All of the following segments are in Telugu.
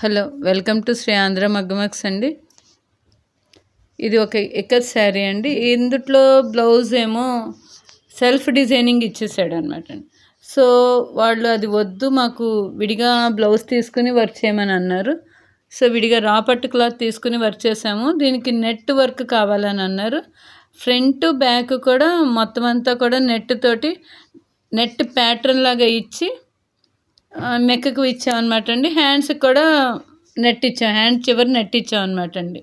Hello, welcome to Sri Andhra మగ్గమక్స్ అండి. ఇది ఒక ఇక్కత్ శారీ అండి. ఇందుట్లో బ్లౌజ్ ఏమో సెల్ఫ్ డిజైనింగ్ ఇచ్చేసాడు అనమాట అండి. సో వాళ్ళు అది వద్దు, మాకు విడిగా బ్లౌజ్ తీసుకుని వర్క్ చేయమని అన్నారు. సో విడిగా రాపట్టు క్లాత్ తీసుకుని వర్క్ చేసాము. దీనికి నెట్ వర్క్ కావాలని అన్నారు. ఫ్రంట్ బ్యాక్ కూడా మొత్తం అంతా కూడా నెట్ ప్యాటర్న్ లాగా ఇచ్చి నెక్కు ఇచ్చామన్నమాట అండి. హ్యాండ్స్కి కూడా నెట్ ఇచ్చాం, హ్యాండ్ చివరి నెట్ ఇచ్చాం అనమాట అండి.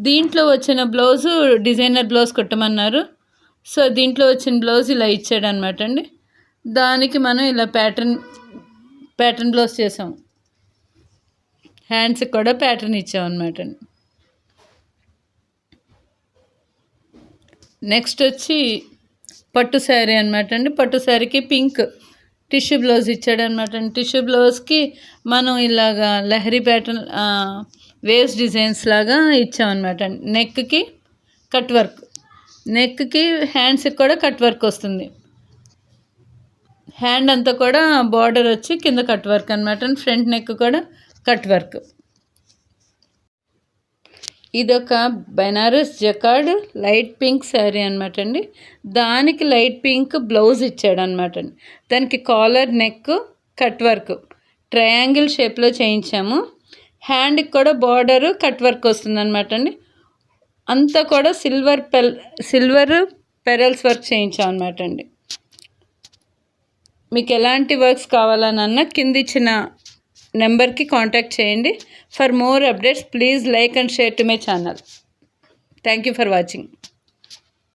దీంట్లో వచ్చిన బ్లౌజు డిజైనర్ బ్లౌజ్ కుట్టమన్నారు. సో దీంట్లో వచ్చిన బ్లౌజ్ ఇలా ఇచ్చాడు అనమాట అండి. దానికి మనం ఇలా ప్యాటర్న్ బ్లౌజ్ చేసాం. హ్యాండ్స్కి కూడా ప్యాటర్న్ ఇచ్చాం అనమాట అండి. నెక్స్ట్ వచ్చి పట్టు శారీ అనమాట అండి. పట్టు శారీకి పింక్ టిష్యూ బ్లౌజ్ ఇచ్చాడనమాట అండి. టిష్యూ బ్లౌజ్కి మనం ఇలాగా లహరీ ప్యాటర్న్ వేవ్స్ డిజైన్స్ లాగా ఇచ్చామన్నమాట అండి. నెక్కి కట్ వర్క్, నెక్కి హ్యాండ్స్కి కూడా కట్ వర్క్ వస్తుంది. హ్యాండ్ అంతా కూడా బార్డర్ వచ్చి కింద కట్ వర్క్ అనమాట అండి. ఫ్రంట్ నెక్ కూడా కట్ వర్క్. ఇదొక Banaras jacquard light pink sari అనమాట అండి. దానికి లైట్ పింక్ బ్లౌజ్ ఇచ్చాడు అనమాట అండి. దానికి collar, neck, cut work triangle షేప్లో చేయించాము. హ్యాండ్కి కూడా బార్డరు కట్ వర్క్ వస్తుంది అనమాట అండి. అంతా కూడా సిల్వర్ పెరల్స్ వర్క్ చేయించాం అనమాట అండి. మీకు ఎలాంటి వర్క్స్ కావాలన్నా కింద ఇచ్చిన నెంబర్కి కాంటాక్ట్ చేయండి. For more updates please like and share to my channel. Thank you for watching.